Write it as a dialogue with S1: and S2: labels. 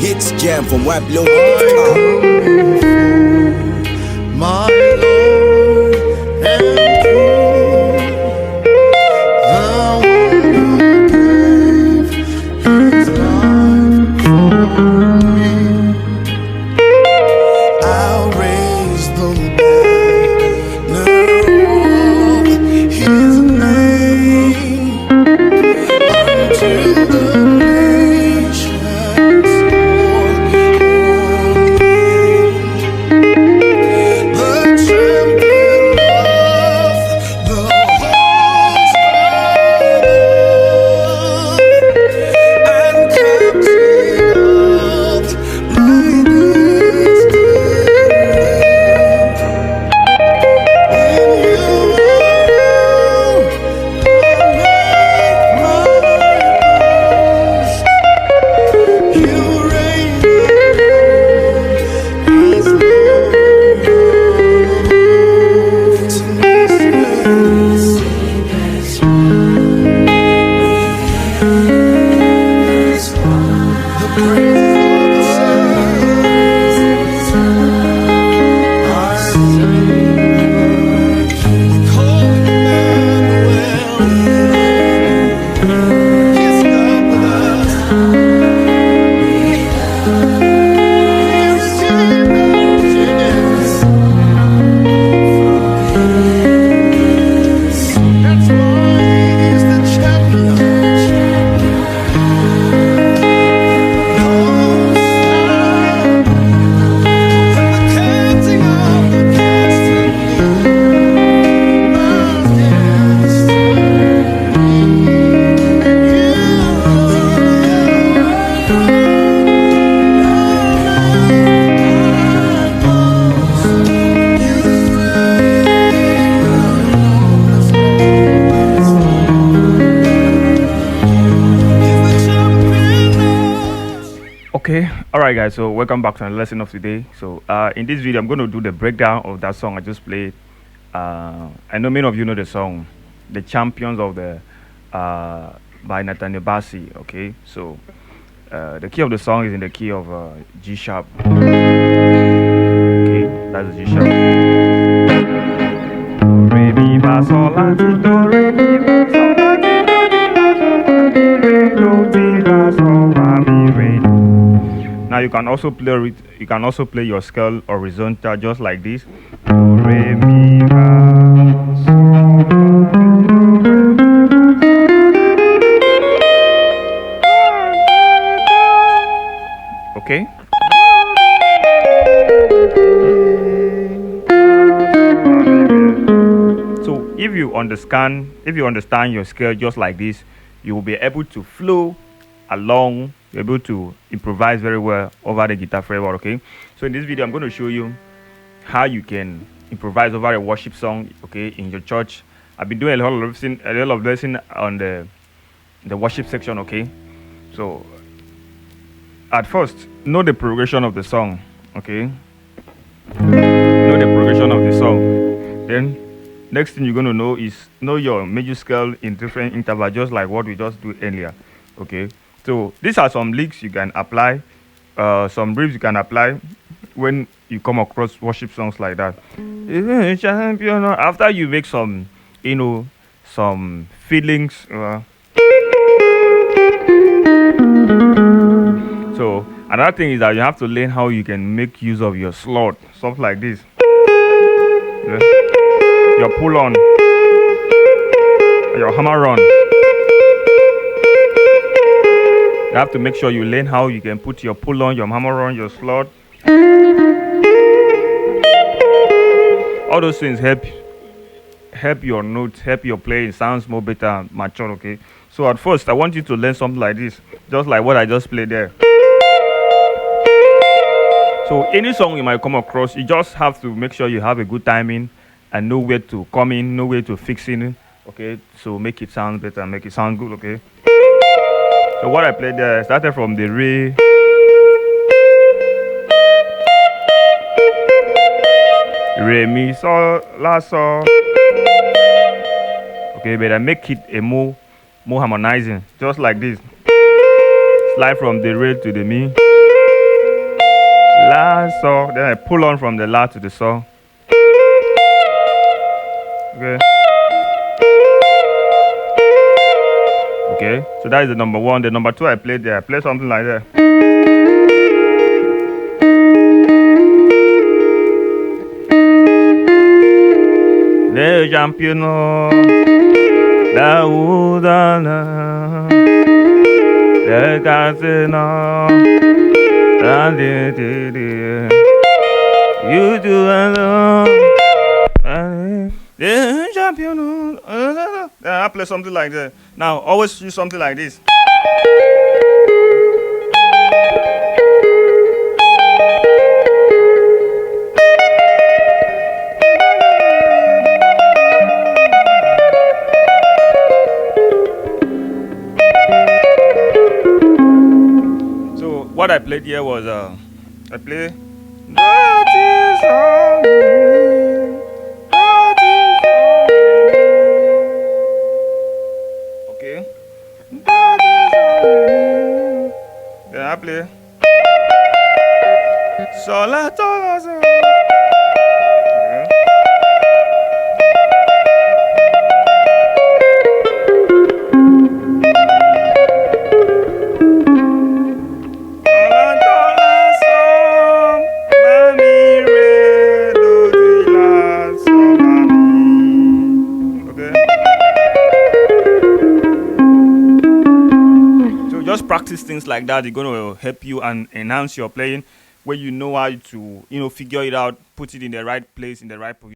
S1: hits jam from Wablo.
S2: My Lord and King, the one who gave his life for me. I'll raise the banner of his name until the nations all the champion of the host and captain of my
S3: Okay, all right, guys. So welcome back to the lesson of today. So in this video, I'm going to do the breakdown of that song I just played. I know many of you know the song, "The Champions of the" by Nathaniel Bassey. Okay, so the key of the song is in the key of G sharp. Okay, that's the G sharp. Re mi fa sol la ti do re mi fa sol la ti do mi fa sol la ti re do ti fa sol la mi re. Now you can also play it. You can also play your scale horizontal, just like this. Do, re, mi, fa, sol, la, do, re. Okay. So if you understand your scale just like this, you will be able to flow along. You're able to improvise very well over the guitar fretboard. Okay, so in this video I'm going to show you how you can improvise over a worship song, okay, in your church. I've been doing a lot of lesson on the worship section. Okay, so at first, know the progression of the song. Okay, know the progression of the song. Then next thing you're going to know is know your major scale in different intervals, just like what we just do earlier. Okay, so these are some licks you can apply, some riffs you can apply when you come across worship songs like that. After you make some, some feelings. So another thing is that you have to learn how you can make use of your slot, stuff like this. Yeah. Your pull on, your hammer on. You have to make sure you learn how you can put your pull on, your hammer on, your slot. All those things help your notes, help your playing sounds more better and mature. Okay, so at first I want you to learn something like this, just like what I just played there. So any song you might come across, you just have to make sure you have a good timing and know where to come in, know where to fix in. Okay, so make it sound better, make it sound good. Okay, so what I played there, I started from the re, mi, sol, la, sol. Okay, but I make it a more harmonizing, just like this. Slide from the re to the mi. La, so. Then I pull on from the la to the so. Okay. Okay. So that is the number one. The number two I played there. I played something like that. Le champion da udana le casino da di you do alone le champion. I play something like that. Now always use something like this. What I played here was I play that is all me, that is all me. Okay, that is all me. Then I play so let us okay. Just practice things like that. It's going to help you and enhance your playing, where you know how to figure it out, put it in the right place, in the right position.